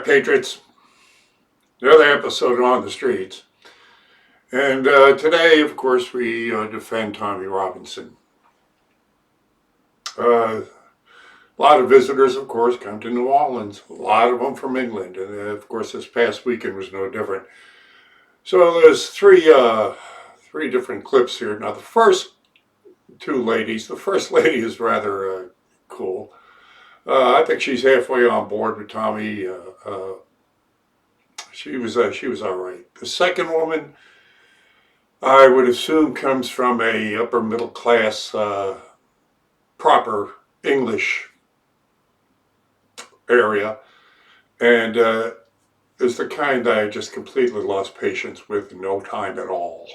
right, Patriots. Another episode on the streets. And today, of course, we defend Tommy Robinson. A lot of visitors, of course, come to New Orleans. A lot of them from England. And, of course, this past weekend was no different. So there's three different clips here. Now, the first lady is rather cool. I think she's halfway on board with Tommy. She was all right. The second woman, I would assume, comes from a upper middle class, proper English area, and is the kind that I just completely lost patience with, no time at all.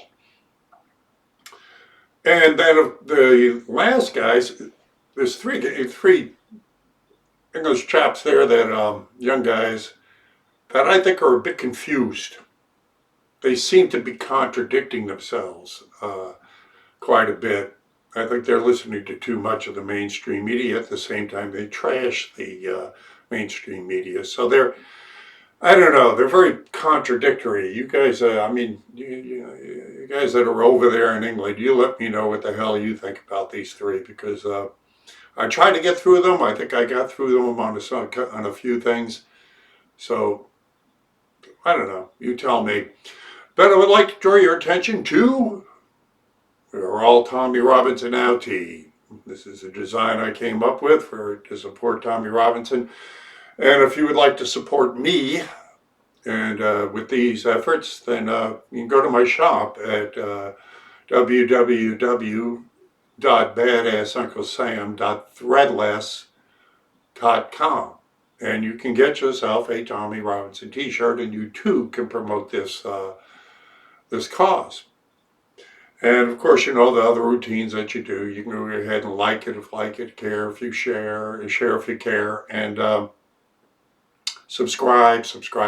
And then the last guys, there's three English chaps there that young guys that I think are a bit confused. They seem to be contradicting themselves quite a bit. I think they're listening to too much of the mainstream media. At the same time, they trash the mainstream media. So I don't know, they're very contradictory. You guys, you guys that are over there in England, you let me know what the hell you think about these three, because I tried to get through them. I think I got through them on a few things. So, I don't know, you tell me. But I would like to draw your attention to our all Tommy Robinson now tee. This is a design I came up with to support Tommy Robinson. And if you would like to support me and with these efforts, then you can go to my shop at www.badassunclesam.threadless.com, and you can get yourself a Tommy Robinson t-shirt, and you too can promote this cause. And of course, you know the other routines that you do. You can go ahead and like it if like it, care if you share if you care, and subscribe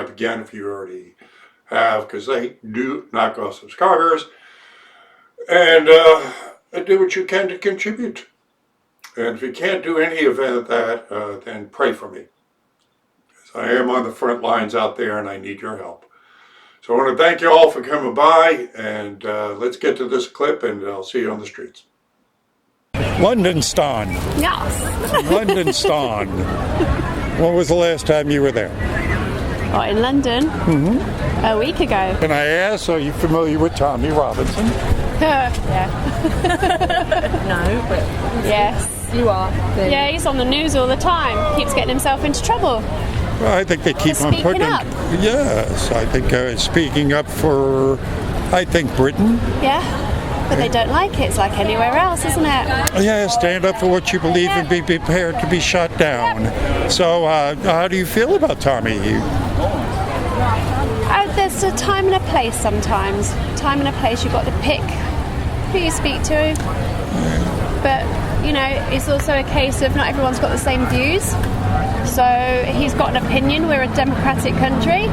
again if you already have, because they do knock off subscribers. And do what you can to contribute. And if you can't do any of that, then pray for me. Because I am on the front lines out there and I need your help. So I want to thank you all for coming by, and let's get to this clip, and I'll see you on the streets. London Ston. Yes. London Ston. When was the last time you were there? Oh, in London? Mm-hmm. A week ago. Can I ask, are you familiar with Tommy Robinson? Yeah. No, but Yes. you are. Then. Yeah, he's on the news all the time. Keeps getting himself into trouble. Well, I think they keep For on speaking putting up. Yes, I think speaking up for, I think, Britain. Yeah. But they don't like it. It's like anywhere else, isn't it? Yeah, stand up for what you believe and be prepared to be shut down. So, how do you feel about Tommy? There's a time and a place sometimes. Time and a place, you've got to pick who you speak to. But, you know, it's also a case of not everyone's got the same views. So he's got an opinion. We're a democratic country.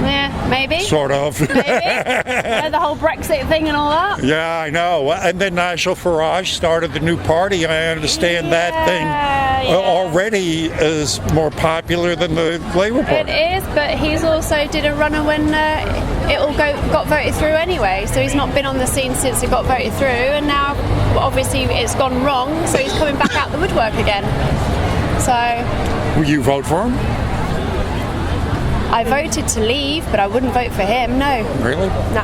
Yeah, maybe. Sort of. Maybe. The whole Brexit thing and all that. Yeah, I know. And then Nigel Farage started the new party. I understand that thing already is more popular than the Labour Party. It is, but he's also did a runner when it all got voted through anyway. So he's not been on the scene since it got voted through, and now obviously it's gone wrong. So he's coming back out the woodwork again. So. Will you vote for him? I voted to leave, but I wouldn't vote for him, no. Really? No.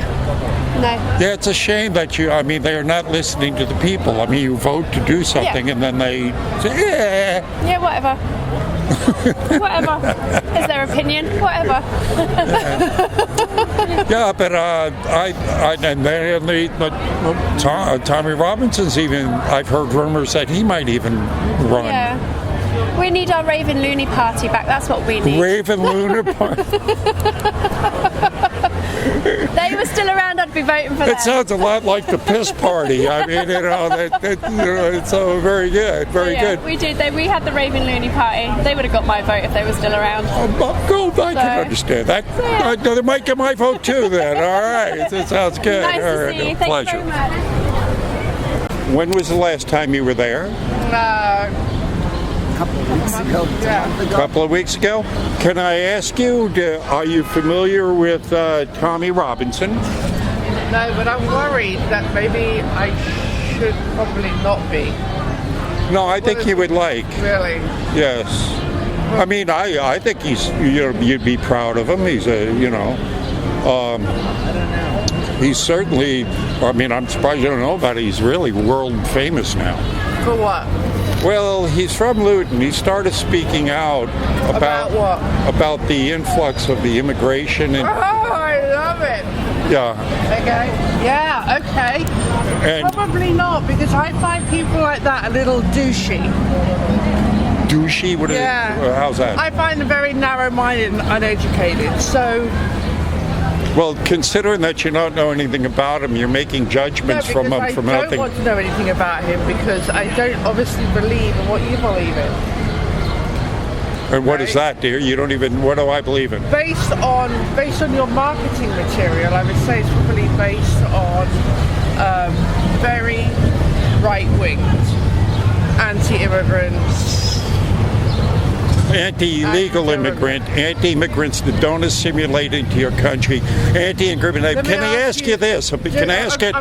Yeah, it's a shame that they're not listening to the people. I mean, you vote to do something and then they say, yeah. Yeah, whatever. Whatever. It's their opinion, whatever. Yeah, but Tommy Robinson's even, I've heard rumors that he might even run. Yeah. We need our Raven Looney Party back. That's what we need. Raven Looney Party. They were still around, I'd be voting for them. It sounds a lot like the piss party. I mean, it's so very good, very good. We did. We had the Raven Looney Party. They would have got my vote if they were still around. I can understand that. They might get my vote too then. All right. That sounds good. Nice to see you. Thank you very much. When was the last time you were there? couple of weeks ago. Yeah. A couple of weeks ago. Can I ask you, are you familiar with Tommy Robinson? No, but I'm worried that maybe I should probably not be. No, I think you would like. Really? Yes. I mean, I think you'd be proud of him. He's he's certainly, I mean, I'm surprised you don't know about it. He's really world famous now. For what? Well, he's from Luton. He started speaking out About what? about the influx of the immigration Oh, and I love it. yeah. Okay. Yeah, okay. And Probably not, because I find people like that a little douchey. douchey. Yeah. How's that? I find them very narrow-minded and uneducated. So, Well, considering that you don't know anything about him, you're making judgments from him from I don't nothing. want to know anything about him because I don't obviously believe in what you believe in. And what is that, dear? You don't even. What do I believe in? Based on your marketing material, I would say it's probably based on very right-winged, anti-immigrants. Anti-illegal anti-immigrants that don't assimilate into your country, anti-immigrant. Let me Can I ask you this? Can I ask you?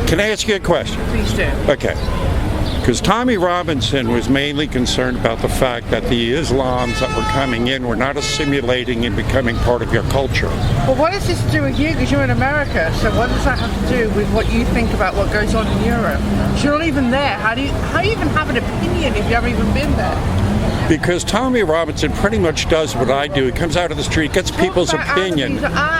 Can I ask you a question? Please do. Okay. Because Tommy Robinson was mainly concerned about the fact that the Islams that were coming in were not assimilating and becoming part of your culture. Well, what does this do with you? Because you're in America, so what does that have to do with what you think about what goes on in Europe? You're not even there. How do you even have an opinion if you haven't even been there? Because Tommy Robinson pretty much does what I do. He comes out of the street, gets people's opinion.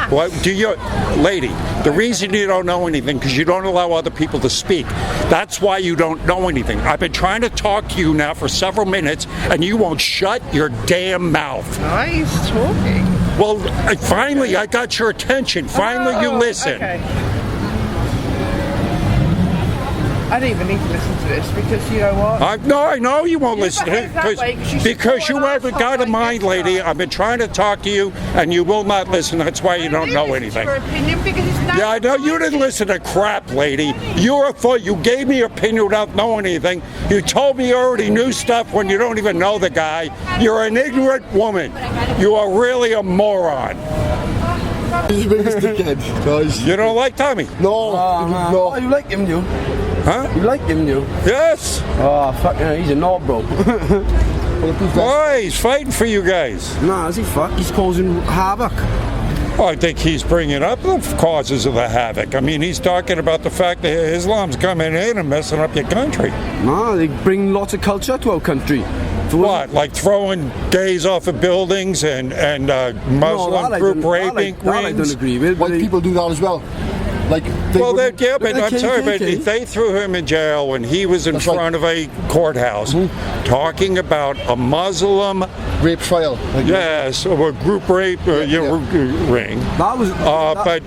What do you, lady? The reason you don't know anything because you don't allow other people to speak. That's why you don't know anything. I've been trying to talk to you now for several minutes, and you won't shut your damn mouth. Nice talking. Well, finally, I got your attention. Finally, you listen. Okay. I don't even need to listen to this because you know what? I know you won't listen to it because you haven't got a mind, lady. I've been trying to talk to you and you will not listen. That's why you don't know anything. Your opinion because it's not. Yeah, I know you didn't listen to crap, lady. You're a fool. You gave me your opinion without knowing anything. You told me you already knew stuff when you don't even know the guy. You're an ignorant woman. You are really a moron. He's the biggest dickhead, guys. You don't like Tommy? No, no. Oh, you like him, you? Huh? You like him, you? Yes. Oh, fuck, he's a knob, bro. Why? He's fighting for you guys. Nah, is he fuck? He's causing havoc. Well, I think he's bringing up the causes of the havoc. I mean, he's talking about the fact that Islam's coming in and messing up your country. Nah, they bring lots of culture to our country. What, like throwing gays off of buildings and Muslim group raping rings? I don't agree with. White people do that as well. Like, well, yeah, but I'm sorry, but they threw him in jail when he was in front of a courthouse talking about a Muslim rape trial. Yes, or a group rape ring. That was. But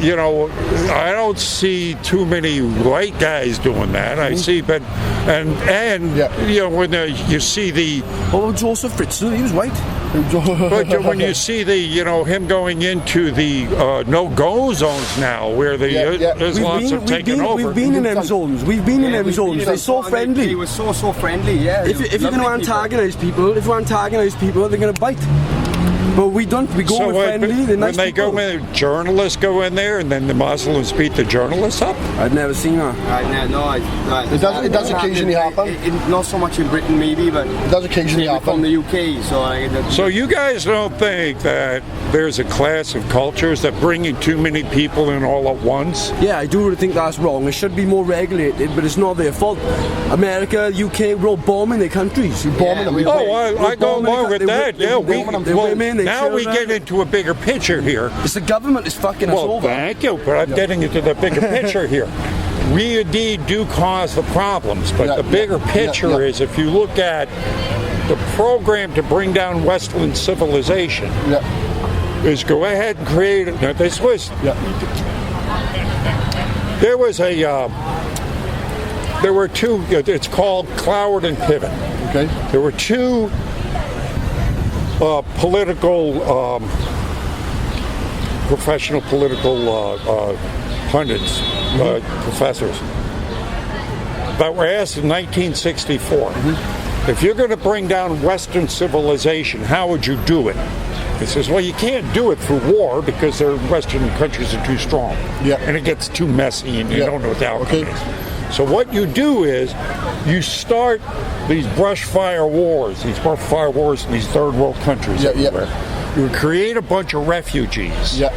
you know, I don't see too many white guys doing that. I see, but and you know when you see the. Oh, Joseph Fritzl, he was white. But when you see the, you know, him going into the no-go zones now, where the Islams have taken over. We've been in them zones. We've been in them zones. They're so friendly. They were so friendly. Yeah. If you're going to antagonise people, they're going to bite. But we don't. We go with friendly. They're nice when people. journalists go in there, and then the Muslims beat the journalists up. I've never seen that. It does occasionally happen. Not so much in Britain, maybe, but it does occasionally happen from the UK. So you guys don't think that there's a class of cultures that bring in too many people in all at once? Yeah, I do think that's wrong. It should be more regulated, but it's not their fault. America, UK, we're all bombing their countries. We're bombing them. I go along with that. Yeah, now we get into a bigger picture here. It's the government is fucking us over. Thank you, but I'm getting into the bigger picture here. We indeed do cause the problems, but the bigger picture is if you look at the program to bring down Western civilization, is go ahead and create it. Now, this was there was a there were two. It's called Cloward and Pivot. Okay. There were two professional political pundits, professors, that were asked in 1964 if you're going to bring down Western civilization, how would you do it? He says, well, you can't do it through war because their Western countries are too strong. Yeah. And it gets too messy and you don't know what the outcome is. So what you do is you start these brush fire wars in these third world countries everywhere. You create a bunch of refugees. Yeah.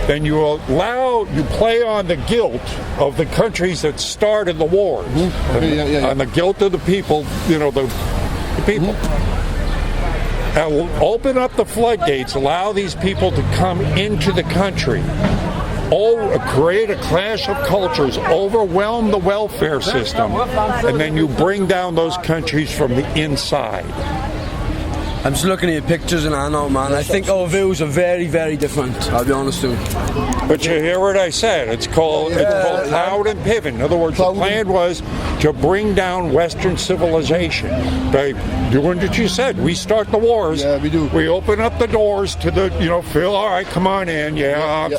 Then you play on the guilt of the countries that started the wars. On the guilt of the people, the people. And open up the floodgates, allow these people to come into the country. Create a clash of cultures, overwhelm the welfare system, and then you bring down those countries from the inside. I'm just looking at your pictures and I know, man. I think our views are very, very different. I'll be honest with you. But you hear what I said. It's called Cloud and Pivot. In other words, the plan was to bring down Western civilization by doing what you said. We start the wars. Yeah, we do. We open up the doors to the, Phil, all right, come on in.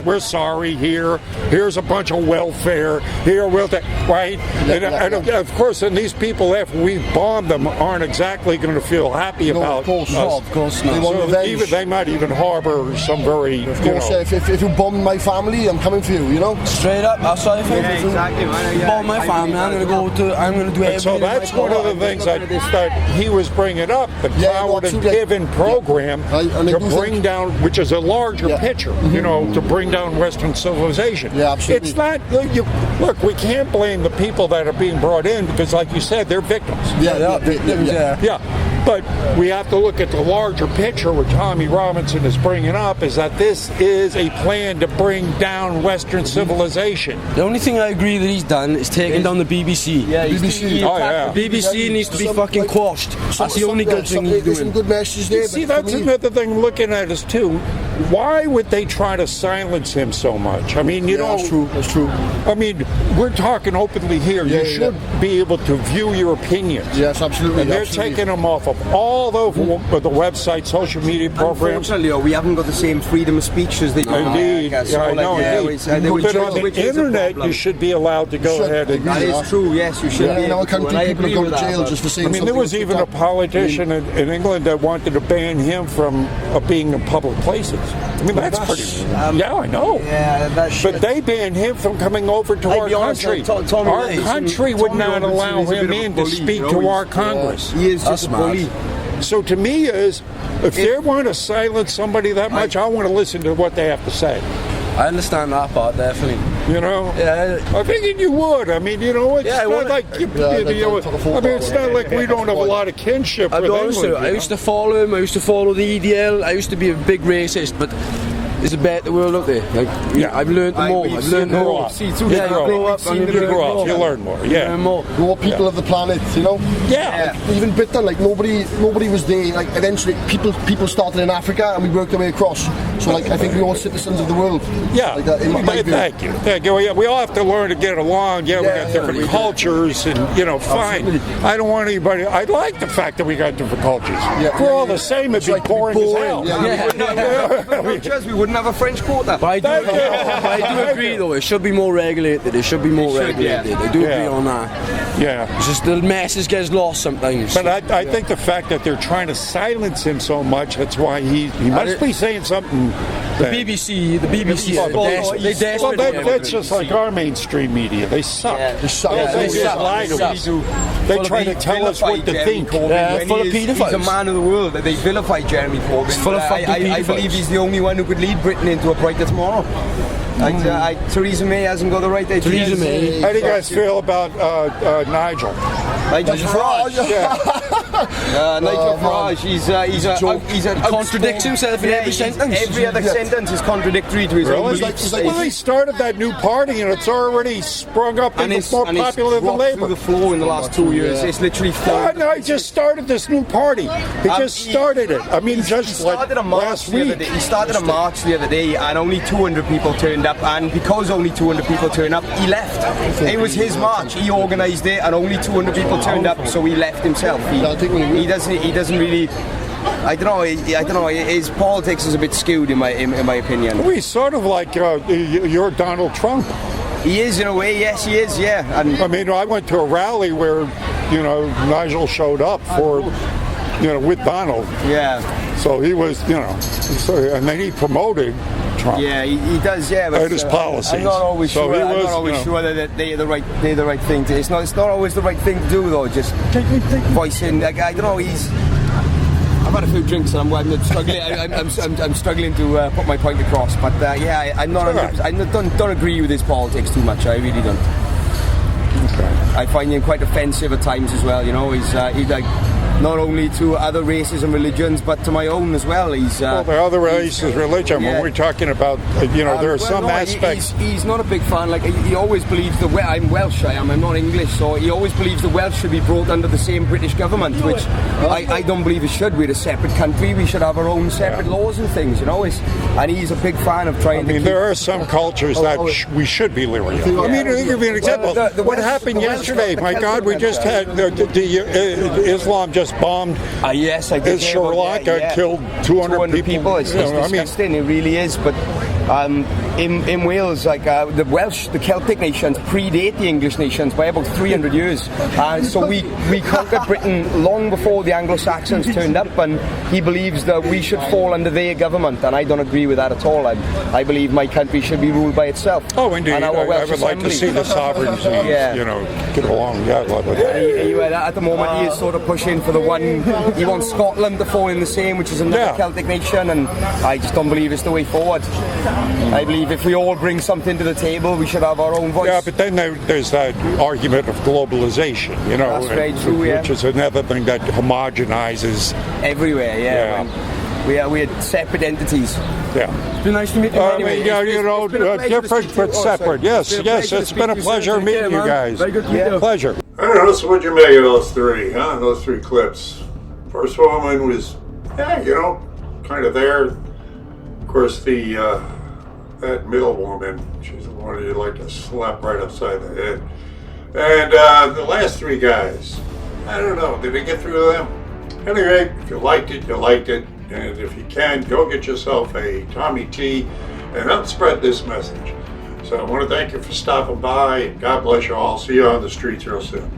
We're sorry here. Here's a bunch of welfare. Here, right? And of course, and these people, after we bomb them, aren't exactly going to feel happy about of course. No, of course not. They want revenge. They might even harbor some very, Of course, if you bomb my family, I'm coming for you, Straight up, that's what I think. Yeah, exactly, man. Yeah, Bomb my family, I'm going to do everything. And so that's one of the things that he was bringing up, the Cloud and Pivot program to bring down, which is a larger picture, to bring down Western civilization. Yeah, absolutely. It's not, look, we can't blame the people that are being brought in because, like you said, they're victims. Yeah. But we have to look at the larger picture, what Tommy Robinson is bringing up, is that this is a plan to bring down Western civilization. The only thing I agree that he's done is taking down the BBC. Yeah, BBC. The BBC needs to be fucking quashed. That's the only good thing he's There's some doing. good messages there. See, but that's another thing looking at is too. Why would they try to silence him so much? I mean, that's true. That's true. I mean, we're talking openly here. You should be able to view your opinions. Yes, absolutely. And they're taking them off of all the websites, social media programs. Unfortunately, we haven't got the same freedom of speech as they do in Indeed, America. So, I know. But on the internet, you should be allowed to go ahead and. That is true. Yes, you should be. In our country, people agree go with to that, jail but- just for saying I mean, there something was like even that. a politician in England that wanted to ban him from being in public places. I mean, that's pretty. Yeah, I know. Yeah, that's. But they banned him from coming over to our be honest, country. Tommy Our Robinson- country would Tommy not Robinson allow is a bit him of a in to bully, speak you know, to he's- our Congress. He is That's just a mad. bully. So to me is, if they want to silence somebody that much, I want to listen to what they have to say. I understand that part, definitely. Yeah. I figured you would. I mean, it's Yeah, I not wanna- like I mean, it's not like we don't have a lot of kinship I'll with be honest with you, England. I used to follow him, I used to follow the EDL, I used to be a big racist, but there's a better world out there. I've learned more. I've learned more. You grow up, you grow up, you learn more. Yeah. Learn more. We're people of the planet, Yeah. Even Britain, like nobody was there. Like eventually, people started in Africa and we worked our way across. So I think we're all citizens of the world. Yeah, Like that, in my view. Thank you. Yeah, we all have to learn to get along. Yeah, we got different cultures, and fine. I don't want anybody. I like the fact that we got different cultures. If we're all the same, it'd be boring as hell. We wouldn't have a French Quarter. But I do agree though, it should be more regulated. It should be more regulated. I do agree on that. Yeah. It's just the message gets lost sometimes. But I think the fact that they're trying to silence him so much, that's why he must be saying something. The BBC, they desperate. That's just like our mainstream media. They suck. They suck. They just lie to us. They try to tell us what to think. Full of paedophiles. He's a man of the world. They vilify Jeremy Corbyn. Full of fucking I paedophiles. believe he's the only one who could lead Britain into a brighter tomorrow. Theresa May hasn't got the right idea. Theresa May. How do you guys feel about Nigel? Nigel Farage. Nigel Farage. He's a He contradicts himself in every sentence. Every other sentence is contradictory to his own Really? beliefs. Well, they started that new party and it's already sprung up and it's more popular than dropped Labour. through the floor in the last 2 years. It's literally fallen. No, he just started this new party. He just started it. I mean, just like last week. He started a march the other day, and only 200 people turned up. And because only 200 people turned up, he left. It was his march. He organised it, and only 200 people turned up, so he left himself. He doesn't really. I don't know. His politics is a bit skewed in my opinion. Well, he's sort of like you're Donald Trump. He is in a way. Yes, he is. Yeah. And I mean, I went to a rally where Nigel showed up for, with Donald. Yeah. So he was, and then he promoted Trump. Yeah, he does. Yeah, but his policies. I'm not always So sure. he I'm was, not always sure that they're the right thing to. It's not always the right thing to do though. Just voicing. Like, I don't know. I've had a few drinks and I'm struggling. I'm struggling to put my point across. But I'm not. I don't agree with his politics too much. I really don't. Okay. I find him quite offensive at times as well. He's like not only to other races and religions, but to my own as well. Well, the other races, religion. Yeah. When we're talking about, there are some aspects. He's not a big fan. Like he always believes I'm Welsh. I'm not English, so he always believes the Welsh should be brought under the same British government, which I don't believe it should. We're a separate country. We should have our own separate laws and things. And he's a big fan of trying. There are some cultures that we should be leery of. I mean, to give you an example. What happened yesterday? My God, we just had Islam just bombed. Yes, I did. Sri Lanka killed 200 people. It's disgusting. It really is. But in Wales, the Celtic nations predate the English nations by about 300 years. So we conquered Britain long before the Anglo-Saxons turned up, and he believes that we should fall under their government, and I don't agree with that at all. I believe my country should be ruled by itself. Oh, indeed. And I would like to see the sovereignty, get along. Yeah, at the moment, he is sort of pushing for the one. He wants Scotland to fall in the same, which is another Celtic nation, and I just don't believe it's the way forward. I believe if we all bring something to the table, we should have our own voice. Yeah, but then there's that argument of globalization, That's very true, which is another thing that homogenizes everywhere. We are separate entities. Yeah. It's been nice to meet you. Anyway, different but separate. Yes, it's been a pleasure meeting you guys. Very good to meet you. Pleasure. I don't know, so what'd you make of those three, huh? Those three clips. First woman was, kind of there. Of course, that middle woman, she's the one you'd like to slap right upside the head. And the last three guys, I don't know, did we get through them? Anyway, if you liked it, you liked it. And if you can, go get yourself a Tommy T and help spread this message. So I want to thank you for stopping by. God bless you all. See you on the streets real soon.